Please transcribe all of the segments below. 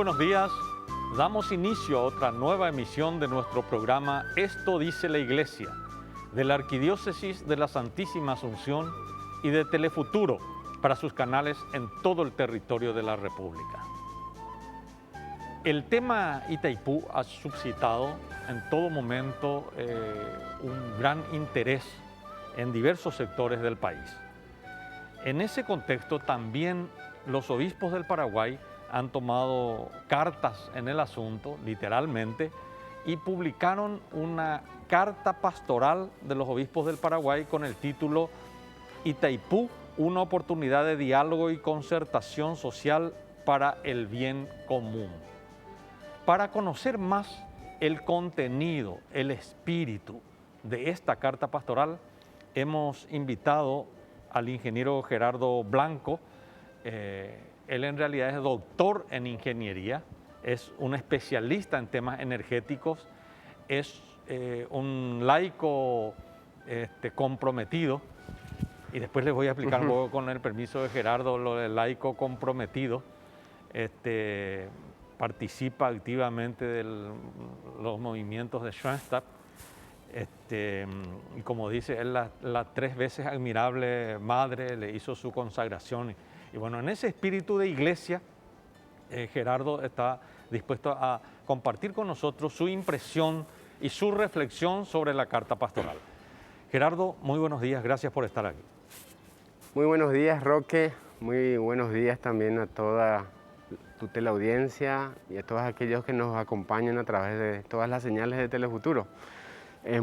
buenos días. Damos inicio a otra nueva emisión de nuestro programa Esto dice la Iglesia, de la Arquidiócesis de la Santísima Asunción y de Telefuturo para sus canales en todo el territorio de la República. El tema Itaipú ha suscitado en todo momento un gran interés en diversos sectores del país. En ese contexto también los obispos del Paraguay han tomado cartas en el asunto, literalmente, y publicaron una carta pastoral de los obispos del Paraguay con el título Itaipú, una oportunidad de diálogo y concertación social para el bien común. Para conocer más el contenido, el espíritu de esta carta pastoral, hemos invitado al ingeniero Gerardo Blanco. Él en realidad es doctor en ingeniería, es un especialista en temas energéticos, es un laico comprometido, y después les voy a explicar un poco con el permiso de Gerardo lo del laico comprometido. Participa activamente de los movimientos de Schoenstatt, y como dice él, la 3 veces admirable madre le hizo su consagración. Y bueno, en ese espíritu de iglesia, Gerardo está dispuesto a compartir con nosotros su impresión y su reflexión sobre la carta pastoral. Gerardo, muy buenos días, gracias por estar aquí. Muy buenos días, Roque. Muy buenos días también a toda tu teleaudiencia y a todos aquellos que nos acompañan a través de todas las señales de Telefuturo.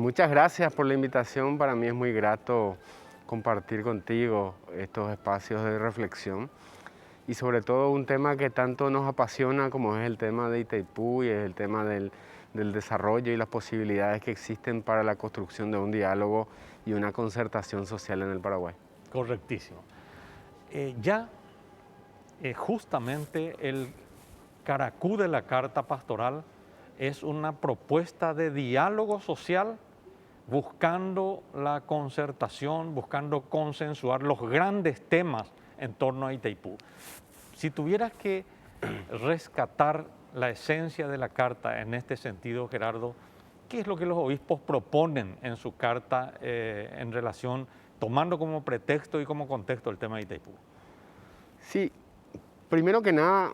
Muchas gracias por la invitación. Para mí es muy grato compartir contigo estos espacios de reflexión y sobre todo un tema que tanto nos apasiona como es el tema de Itaipú y es el tema del desarrollo y las posibilidades que existen para la construcción de un diálogo y una concertación social en el Paraguay. Correctísimo. Justamente el caracú de la carta pastoral es una propuesta de diálogo social buscando la concertación, buscando consensuar los grandes temas en torno a Itaipú. Si tuvieras que rescatar la esencia de la carta en este sentido, Gerardo, ¿qué es lo que los obispos proponen en su carta en relación, tomando como pretexto y como contexto el tema de Itaipú? Sí, primero que nada,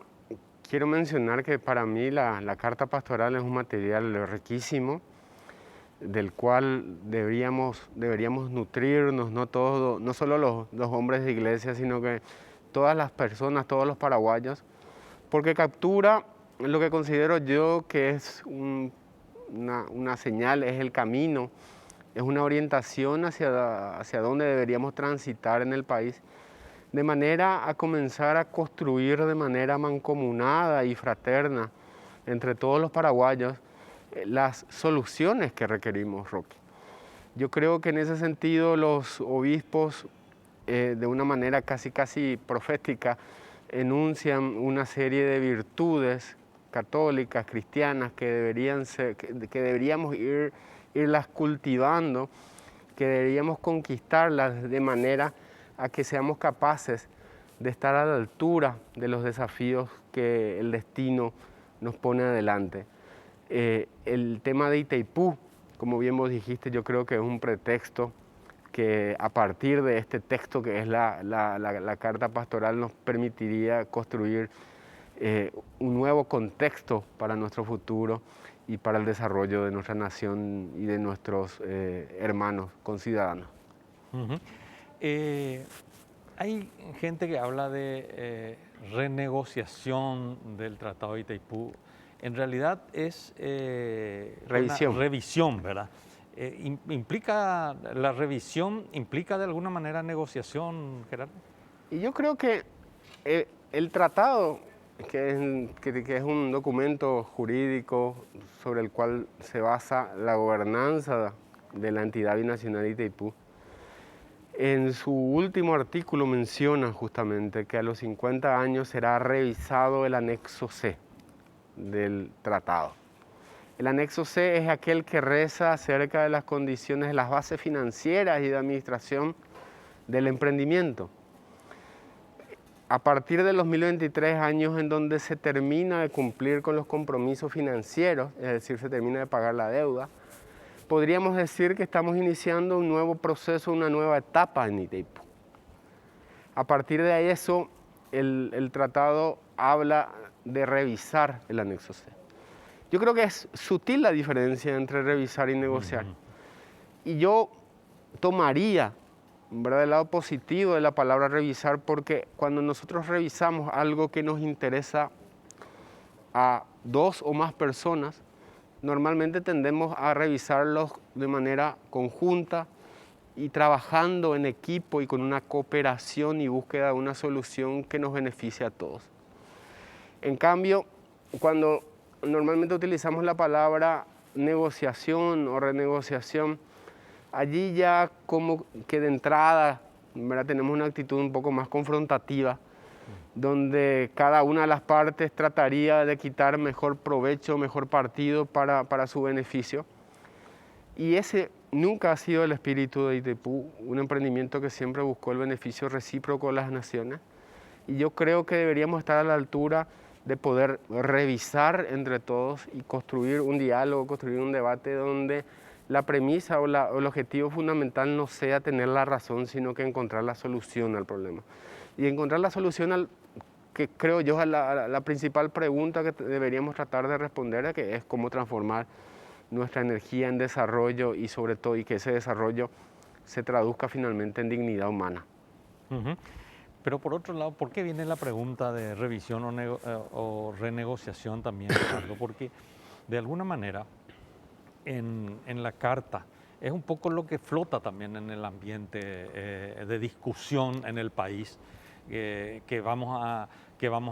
quiero mencionar que para mí la carta pastoral es un material riquísimo, del cual deberíamos nutrirnos, no solo los hombres de iglesia, sino que todas las personas, todos los paraguayos, porque captura lo que considero yo que es una señal, es el camino, es una orientación hacia dónde deberíamos transitar en el país, de manera a comenzar a construir de manera mancomunada y fraterna entre todos los paraguayos las soluciones que requerimos, Roque. Yo creo que en ese sentido los obispos, de una manera casi profética, enuncian una serie de virtudes católicas, cristianas, que deberíamos irlas cultivando, que deberíamos conquistarlas de manera a que seamos capaces de estar a la altura de los desafíos que el destino nos pone adelante. El tema de Itaipú, como bien vos dijiste, yo creo que es un pretexto que a partir de este texto que es la carta pastoral nos permitiría construir un nuevo contexto para nuestro futuro y para el desarrollo de nuestra nación y de nuestros hermanos conciudadanos. Hay gente que habla de renegociación del Tratado de Itaipú. En realidad es Revisión. Una revisión, ¿verdad? ¿La revisión implica de alguna manera negociación, Gerardo? Y yo creo que el tratado, que es un documento jurídico sobre el cual se basa la gobernanza de la entidad binacional de Itaipú, en su último artículo menciona justamente que a los 50 años será revisado el anexo C del tratado. El anexo C es aquel que reza acerca de las condiciones de las bases financieras y de administración del emprendimiento. a partir de los 2023, años en donde se termina de cumplir con los compromisos financieros, es decir, se termina de pagar la deuda, podríamos decir que estamos iniciando un nuevo proceso, una nueva etapa en Itaipú. A partir de eso, el tratado habla de revisar el anexo C. Yo creo que es sutil la diferencia entre revisar y negociar. Y yo tomaría, ¿verdad?, el lado positivo de la palabra revisar, porque cuando nosotros revisamos algo que nos interesa a dos o más personas, normalmente tendemos a revisarlos de manera conjunta y trabajando en equipo y con una cooperación y búsqueda de una solución que nos beneficie a todos. En cambio, cuando normalmente utilizamos la palabra negociación o renegociación, allí ya como que de entrada, ¿verdad?, tenemos una actitud un poco más confrontativa, donde cada una de las partes trataría de quitar mejor provecho, mejor partido para su beneficio. Y ese nunca ha sido el espíritu de Itaipú, un emprendimiento que siempre buscó el beneficio recíproco de las naciones. Y yo creo que deberíamos estar a la altura de poder revisar entre todos y construir un diálogo, construir un debate donde la premisa o el objetivo fundamental no sea tener la razón, sino que encontrar la solución al problema. Y encontrar la solución que creo yo es la principal pregunta que deberíamos tratar de responder, que es cómo transformar nuestra energía en desarrollo y sobre todo y que ese desarrollo se traduzca finalmente en dignidad humana. Pero por otro lado, ¿por qué viene la pregunta de revisión o renegociación también, Ricardo? Porque de alguna manera en la carta es un poco lo que flota también en el ambiente de discusión en el país, que vamos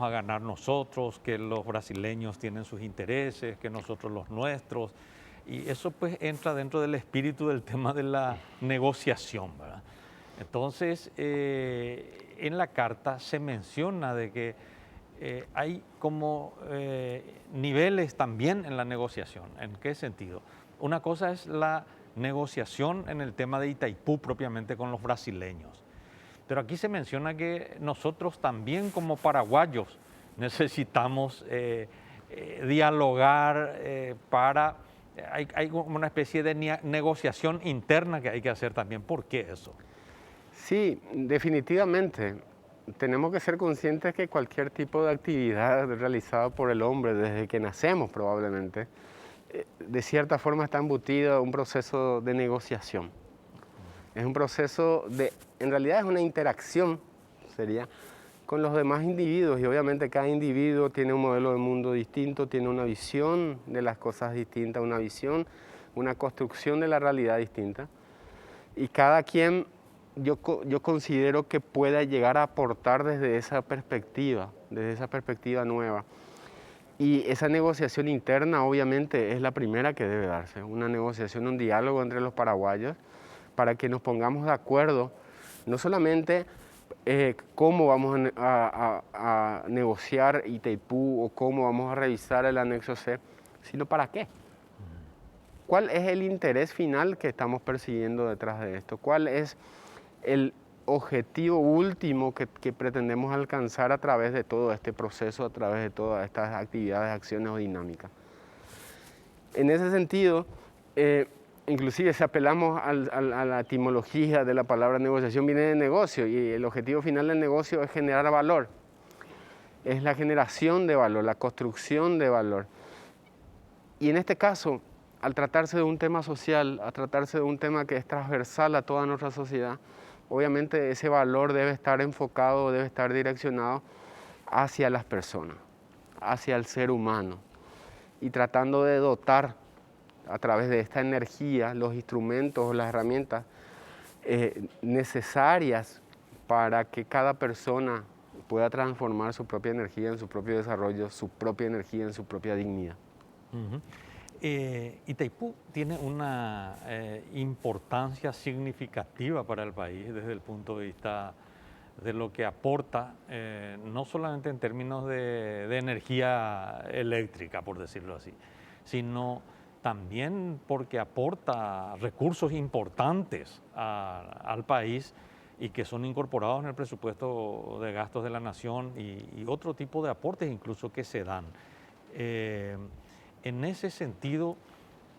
a ganar nosotros, que los brasileños tienen sus intereses, que nosotros los nuestros. Y eso pues entra dentro del espíritu del tema de la negociación, ¿verdad? Entonces, en la carta se menciona de que hay como niveles también en la negociación. ¿En qué sentido? Una cosa es la negociación en el tema de Itaipú propiamente con los brasileños. Pero aquí se menciona que nosotros también como paraguayos necesitamos dialogar para... Hay como una especie de negociación interna que hay que hacer también. ¿Por qué eso? Sí, definitivamente. Tenemos que ser conscientes que cualquier tipo de actividad realizada por el hombre desde que nacemos probablemente, de cierta forma está embutido un proceso de negociación. Es un proceso en realidad es una interacción, sería, con los demás individuos, y obviamente cada individuo tiene un modelo de mundo distinto, tiene una visión de las cosas distinta, una visión, una construcción de la realidad distinta, y cada quien yo considero que pueda llegar a aportar desde esa perspectiva nueva. Y esa negociación interna obviamente es la primera que debe darse, una negociación, un diálogo entre los paraguayos para que nos pongamos de acuerdo, no solamente cómo vamos a negociar Itaipú o cómo vamos a revisar el anexo C, sino para qué. ¿Cuál es el interés final que estamos persiguiendo detrás de esto? ¿Cuál es el objetivo último que pretendemos alcanzar a través de todo este proceso, a través de todas estas actividades, acciones o dinámicas? En ese sentido, inclusive si apelamos a la etimología de la palabra negociación, viene de negocio, y el objetivo final del negocio es generar valor. Es la generación de valor, la construcción de valor. Y en este caso, al tratarse de un tema social, al tratarse de un tema que es transversal a toda nuestra sociedad, obviamente ese valor debe estar enfocado, debe estar direccionado hacia las personas, hacia el ser humano, y tratando de dotar a través de esta energía los instrumentos, las herramientas necesarias para que cada persona pueda transformar su propia energía en su propio desarrollo, su propia energía en su propia dignidad. Itaipú tiene una importancia significativa para el país desde el punto de vista de lo que aporta, no solamente en términos de energía eléctrica, por decirlo así, sino también porque aporta recursos importantes al país y que son incorporados en el presupuesto de gastos de la nación y otro tipo de aportes incluso que se dan. En ese sentido,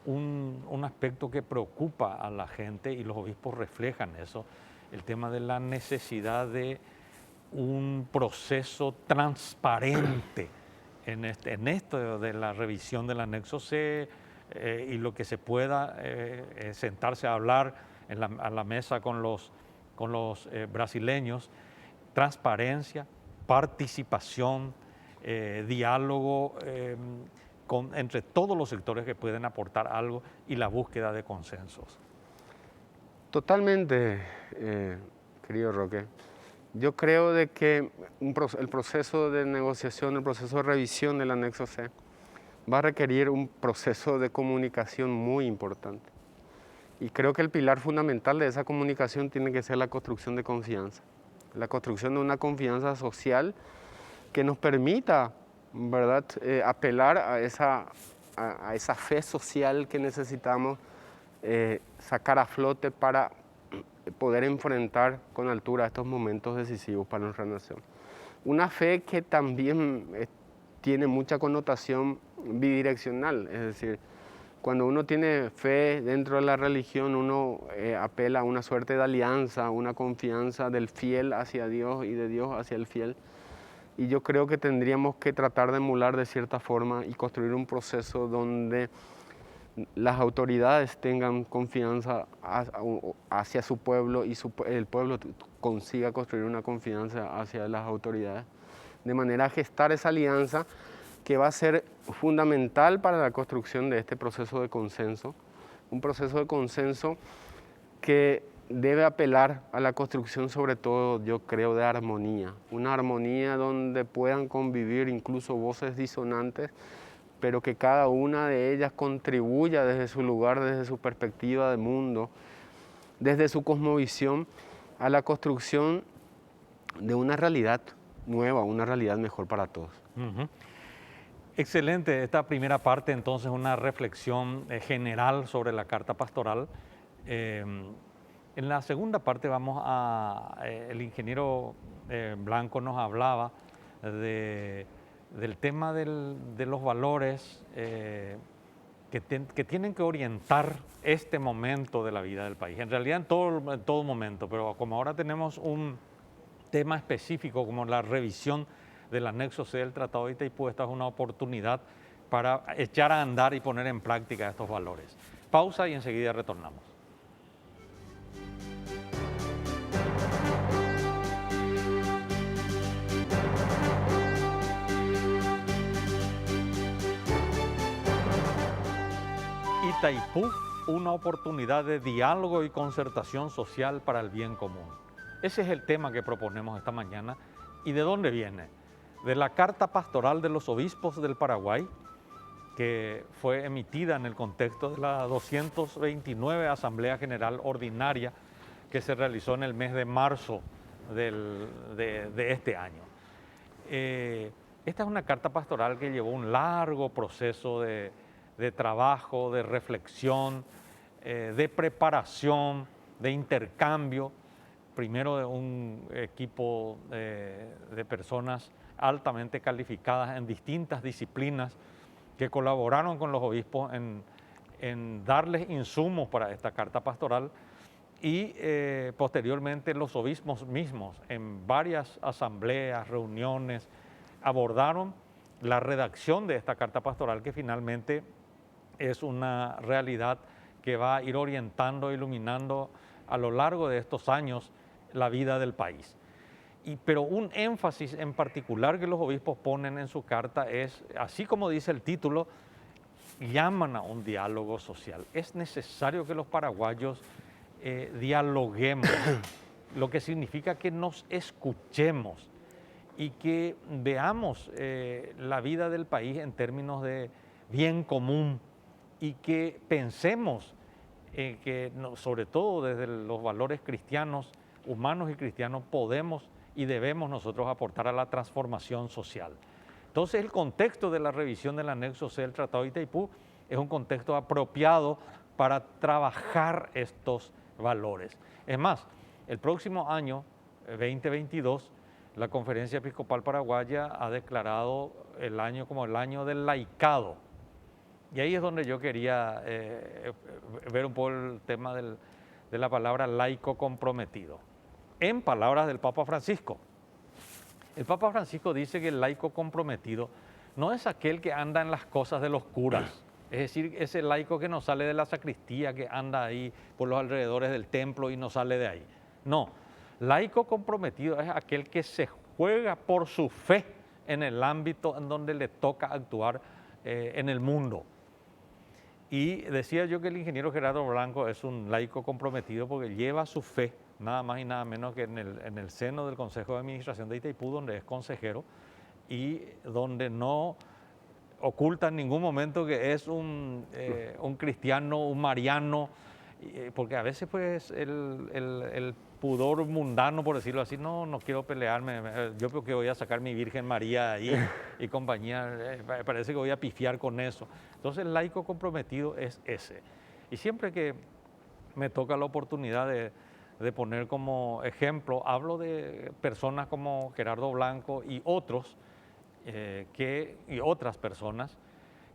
un aspecto que preocupa a la gente, y los obispos reflejan eso, el tema de la necesidad de un proceso transparente en esto de la revisión del anexo C, y lo que se pueda sentarse a hablar a la mesa con los brasileños, transparencia, participación, diálogo entre todos los sectores que pueden aportar algo y la búsqueda de consensos. Totalmente, querido Roque. Yo creo de que el proceso de negociación, el proceso de revisión del anexo C va a requerir un proceso de comunicación muy importante. Y creo que el pilar fundamental de esa comunicación tiene que ser la construcción de confianza. La construcción de una confianza social que nos permita, ¿verdad?, apelar a esa fe social que necesitamos sacar a flote para poder enfrentar con altura estos momentos decisivos para nuestra nación. Una fe que también tiene mucha connotación bidireccional, es decir, cuando uno tiene fe dentro de la religión, uno apela a una suerte de alianza, una confianza del fiel hacia Dios y de Dios hacia el fiel. Y yo creo que tendríamos que tratar de emular de cierta forma y construir un proceso donde las autoridades tengan confianza hacia su pueblo y el pueblo consiga construir una confianza hacia las autoridades, de manera a gestar esa alianza que va a ser fundamental para la construcción de este proceso de consenso, un proceso de consenso que debe apelar a la construcción, sobre todo, yo creo, de armonía, una armonía donde puedan convivir incluso voces disonantes, pero que cada una de ellas contribuya desde su lugar, desde su perspectiva de mundo, desde su cosmovisión, a la construcción de una realidad nueva, una realidad mejor para todos. Uh-huh. Excelente, esta primera parte entonces una reflexión general sobre la carta pastoral. En la segunda parte el ingeniero Blanco nos hablaba del tema de los valores que tienen que orientar este momento de la vida del país. En realidad en todo momento, pero como ahora tenemos un tema específico como la revisión del anexo C del Tratado de Itaipú, esta es una oportunidad para echar a andar y poner en práctica estos valores. Pausa y enseguida retornamos. Itaipú, una oportunidad de diálogo y concertación social para el bien común. Ese es el tema que proponemos esta mañana. ¿Y de dónde viene? De la Carta Pastoral de los Obispos del Paraguay, que fue emitida en el contexto de la 229 Asamblea General Ordinaria que se realizó en el mes de marzo de este año. Esta es una carta pastoral que llevó un largo proceso de trabajo, de reflexión, de preparación, de intercambio, primero de un equipo de personas altamente calificadas en distintas disciplinas que colaboraron con los obispos en darles insumos para esta carta pastoral, y posteriormente los obispos mismos en varias asambleas, reuniones, abordaron la redacción de esta carta pastoral, que finalmente es una realidad que va a ir orientando, iluminando a lo largo de estos años la vida del país. Pero un énfasis en particular que los obispos ponen en su carta es, así como dice el título, llaman a un diálogo social. Es necesario que los paraguayos dialoguemos, lo que significa que nos escuchemos y que veamos la vida del país en términos de bien común, y que pensemos que sobre todo desde los valores cristianos, humanos y cristianos, podemos y debemos nosotros aportar a la transformación social. Entonces el contexto de la revisión del anexo C del Tratado de Itaipú es un contexto apropiado para trabajar estos valores. Es más, El próximo año, 2022, la Conferencia Episcopal Paraguaya ha declarado el año como el año del laicado. Y ahí es donde yo quería ver un poco el tema de la palabra laico comprometido. En palabras del Papa Francisco. El Papa Francisco dice que el laico comprometido no es aquel que anda en las cosas de los curas. Es decir, ese laico que no sale de la sacristía, que anda ahí por los alrededores del templo y no sale de ahí. No, laico comprometido es aquel que se juega por su fe en el ámbito en donde le toca actuar en el mundo. Y decía yo que el ingeniero Gerardo Blanco es un laico comprometido porque lleva su fe, nada más y nada menos que en el seno del Consejo de Administración de Itaipú, donde es consejero y donde no oculta en ningún momento que es un cristiano, un mariano, porque a veces pues el pudor mundano, por decirlo así, no quiero pelearme, yo creo que voy a sacar mi Virgen María ahí y compañía, parece que voy a pifiar con eso. Entonces el laico comprometido es ese. Y siempre que me toca la oportunidad de poner como ejemplo, hablo de personas como Gerardo Blanco y otros, y otras personas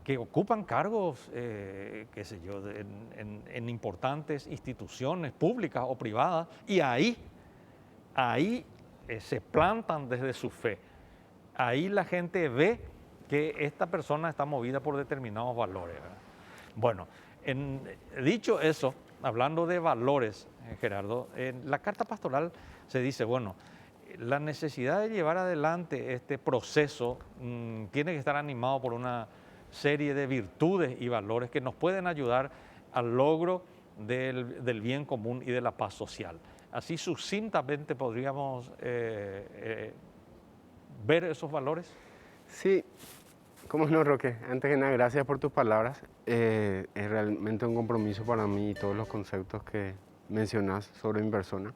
que ocupan cargos, qué sé yo, en importantes instituciones públicas o privadas, y ahí se plantan desde su fe. Ahí la gente ve que esta persona está movida por determinados valores, ¿verdad? Bueno, dicho eso, hablando de valores, Gerardo, en la carta pastoral se dice, bueno, la necesidad de llevar adelante este proceso tiene que estar animado por una serie de virtudes y valores que nos pueden ayudar al logro del bien común y de la paz social. Así sucintamente podríamos ver esos valores. Sí, cómo no, Roque. Antes que nada, gracias por tus palabras. Es realmente un compromiso para mí y todos los conceptos que mencionas sobre mi persona.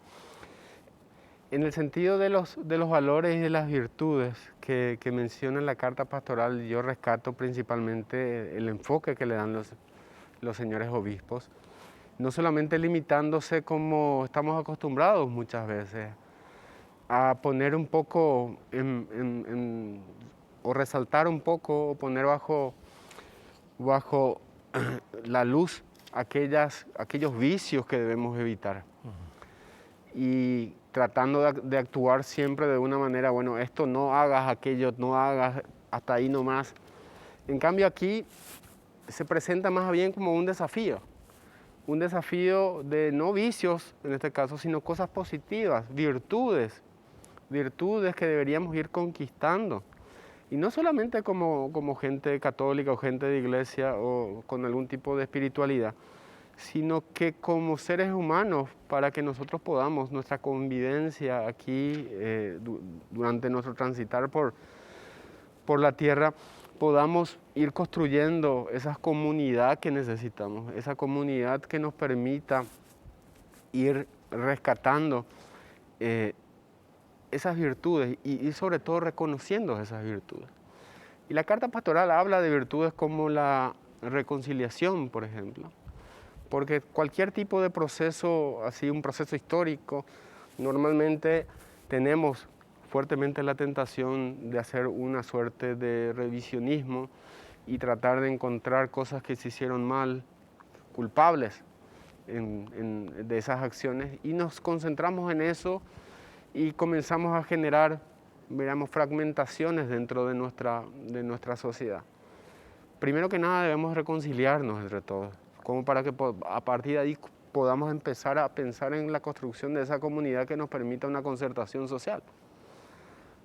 En el sentido de los valores y de las virtudes que menciona la carta pastoral, yo rescato principalmente el enfoque que le dan los señores obispos, no solamente limitándose como estamos acostumbrados muchas veces, a poner un poco o resaltar un poco, o poner bajo la luz aquellos vicios que debemos evitar. Y tratando de actuar siempre de una manera, bueno, esto no hagas, aquello no hagas, hasta ahí nomás. En cambio aquí se presenta más bien como un desafío de no vicios en este caso, sino cosas positivas, virtudes que deberíamos ir conquistando. Y no solamente como gente católica o gente de iglesia o con algún tipo de espiritualidad, sino que como seres humanos, para que nosotros podamos, nuestra convivencia aquí durante nuestro transitar por la tierra, podamos ir construyendo esa comunidad que necesitamos, esa comunidad que nos permita ir rescatando esas virtudes y sobre todo reconociendo esas virtudes. Y la carta pastoral habla de virtudes como la reconciliación, por ejemplo, porque cualquier tipo de proceso, así un proceso histórico, normalmente tenemos fuertemente la tentación de hacer una suerte de revisionismo y tratar de encontrar cosas que se hicieron mal, culpables de esas acciones, y nos concentramos en eso y comenzamos a generar, digamos, fragmentaciones dentro de nuestra sociedad. Primero que nada debemos reconciliarnos entre todos, como para que a partir de ahí podamos empezar a pensar en la construcción de esa comunidad que nos permita una concertación social.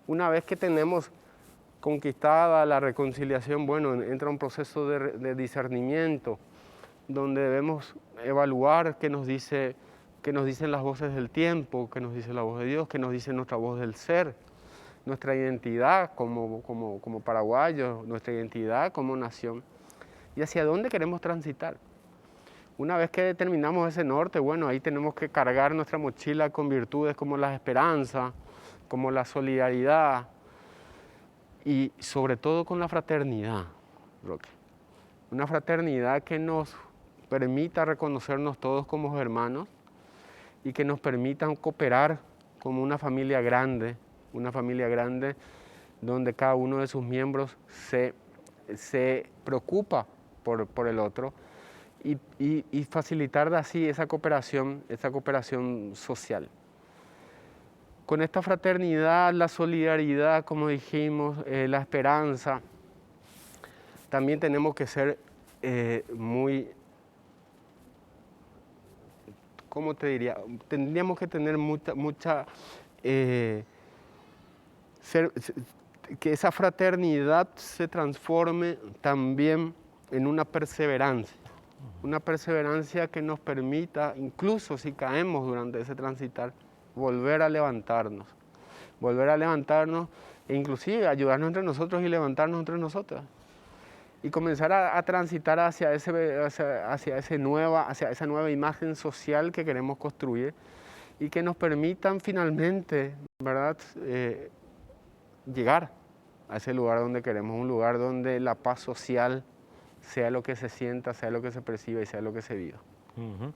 Una vez que tenemos conquistada la reconciliación, bueno, entra un proceso de discernimiento, donde debemos evaluar qué nos dicen las voces del tiempo, qué nos dice la voz de Dios, qué nos dice nuestra voz del ser, nuestra identidad como paraguayos, nuestra identidad como nación, y hacia dónde queremos transitar. Una vez que determinamos ese norte, bueno, ahí tenemos que cargar nuestra mochila con virtudes como la esperanza, como la solidaridad y sobre todo con la fraternidad, Roque. Una fraternidad que nos permita reconocernos todos como hermanos y que nos permitan cooperar como una familia grande donde cada uno de sus miembros se preocupa por el otro y facilitar así esa cooperación social. Con esta fraternidad, la solidaridad, como dijimos, la esperanza, también tenemos que ser muy, ¿cómo te diría? Tendríamos que tener que esa fraternidad se transforme también en una perseverancia que nos permita, incluso si caemos durante ese transitar, volver a levantarnos e inclusive ayudarnos entre nosotros y levantarnos entre nosotras. Y comenzar a transitar hacia esa nueva imagen social que queremos construir y que nos permitan finalmente, ¿verdad?, llegar a ese lugar donde queremos, un lugar donde la paz social sea lo que se sienta, sea lo que se perciba y sea lo que se viva. Uh-huh.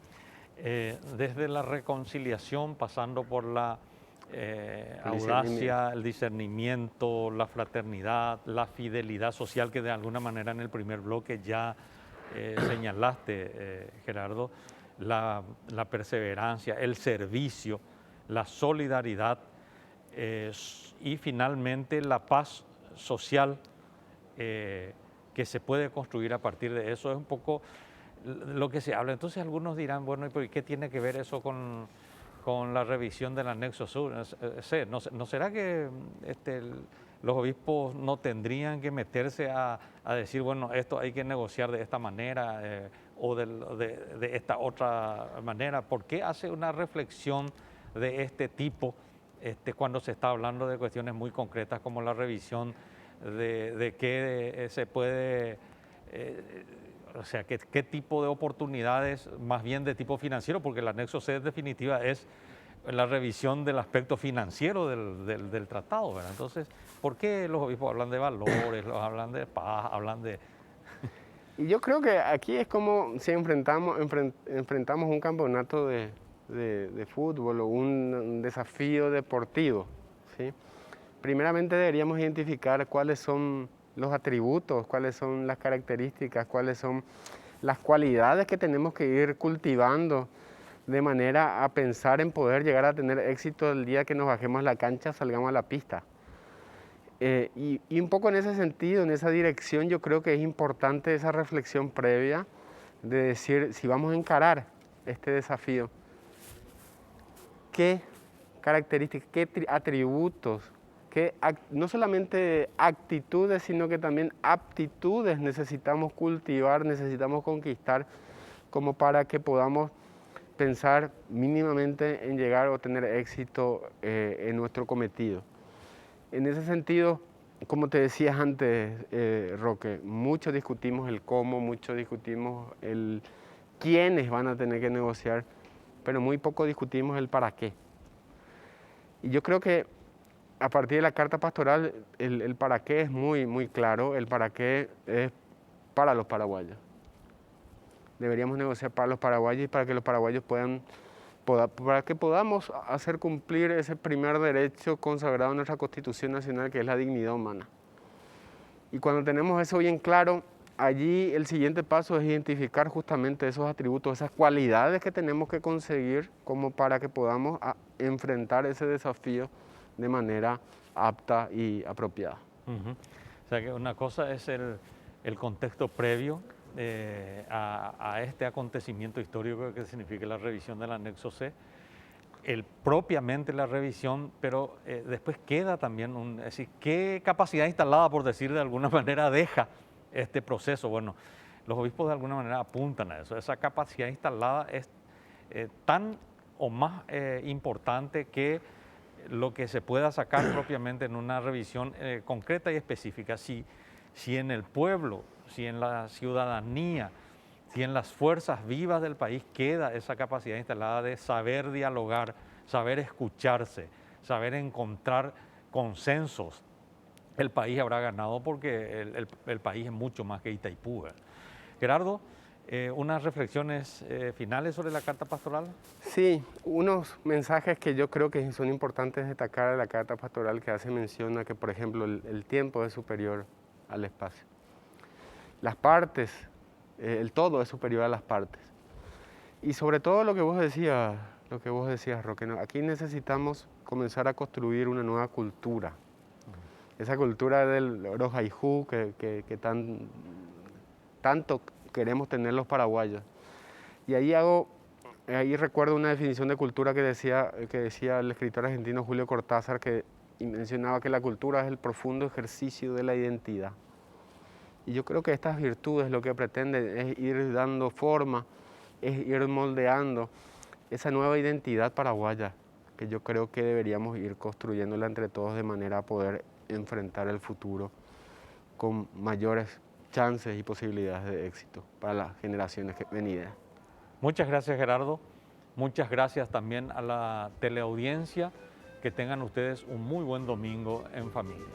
Desde la reconciliación, pasando por la audacia, el discernimiento, la fraternidad, la fidelidad social, que de alguna manera en el primer bloque ya señalaste, Gerardo, la perseverancia, el servicio, la solidaridad y finalmente la paz social que se puede construir a partir de eso. Es un poco lo que se habla. Entonces algunos dirán, bueno, ¿y qué tiene que ver eso con la revisión del anexo sur? ¿No será que los obispos no tendrían que meterse a decir, bueno, esto hay que negociar de esta manera o de esta otra manera? ¿Por qué hace una reflexión de este tipo cuando se está hablando de cuestiones muy concretas como la revisión de qué se puede... o sea, ¿qué tipo de oportunidades, más bien de tipo financiero? Porque el anexo C en definitiva es la revisión del aspecto financiero del tratado, ¿verdad? Entonces, ¿por qué los obispos hablan de valores, hablan de paz, hablan de...? Y yo creo que aquí es como si enfrentamos un campeonato de fútbol o un desafío deportivo, ¿sí? Primeramente deberíamos identificar cuáles son los atributos, cuáles son las características, cuáles son las cualidades que tenemos que ir cultivando de manera a pensar en poder llegar a tener éxito el día que nos bajemos a la cancha, salgamos a la pista. Y un poco en ese sentido, en esa dirección, yo creo que es importante esa reflexión previa de decir, si vamos a encarar este desafío, ¿qué características, qué atributos, no solamente actitudes, sino que también aptitudes necesitamos cultivar, necesitamos conquistar, como para que podamos pensar mínimamente en llegar o tener éxito en nuestro cometido? En ese sentido, como te decías antes, Roque, mucho discutimos el cómo, mucho discutimos el quiénes van a tener que negociar, pero muy poco discutimos el para qué. Y yo creo que a partir de la carta pastoral, el para qué es muy, muy claro. El para qué es para los paraguayos. Deberíamos negociar para los paraguayos y para que los paraguayos para que podamos hacer cumplir ese primer derecho consagrado en nuestra Constitución Nacional, que es la dignidad humana. Y cuando tenemos eso bien claro, allí el siguiente paso es identificar justamente esos atributos, esas cualidades que tenemos que conseguir como para que podamos enfrentar ese desafío de manera apta y apropiada. Uh-huh. O sea que una cosa es el contexto previo a este acontecimiento histórico que significa la revisión del anexo C, propiamente la revisión, pero después queda también es decir, ¿qué capacidad instalada, por decir de alguna manera, deja este proceso? Bueno, los obispos de alguna manera apuntan a eso. Esa capacidad instalada es tan o más importante que lo que se pueda sacar propiamente en una revisión concreta y específica. Si en el pueblo, si en la ciudadanía, si en las fuerzas vivas del país queda esa capacidad instalada de saber dialogar, saber escucharse, saber encontrar consensos, el país habrá ganado, porque el país es mucho más que Itaipú. Gerardo, Unas reflexiones finales sobre la carta pastoral. Sí, unos mensajes que yo creo que son importantes destacar de la carta pastoral que hace mención a que, por ejemplo, el tiempo es superior al espacio. Las partes, el todo es superior a las partes. Y sobre todo lo que vos decías, Roque, ¿no? Aquí necesitamos comenzar a construir una nueva cultura. Esa cultura del Orojaiju que tanto queremos tener los paraguayos. Y ahí recuerdo una definición de cultura que decía el escritor argentino Julio Cortázar, que mencionaba que la cultura es el profundo ejercicio de la identidad. Y yo creo que estas virtudes lo que pretenden es ir dando forma, es ir moldeando esa nueva identidad paraguaya, que yo creo que deberíamos ir construyéndola entre todos de manera a poder enfrentar el futuro con mayores chances y posibilidades de éxito para las generaciones venideras. Muchas gracias, Gerardo. Muchas gracias también a la teleaudiencia. Que tengan ustedes un muy buen domingo en familia.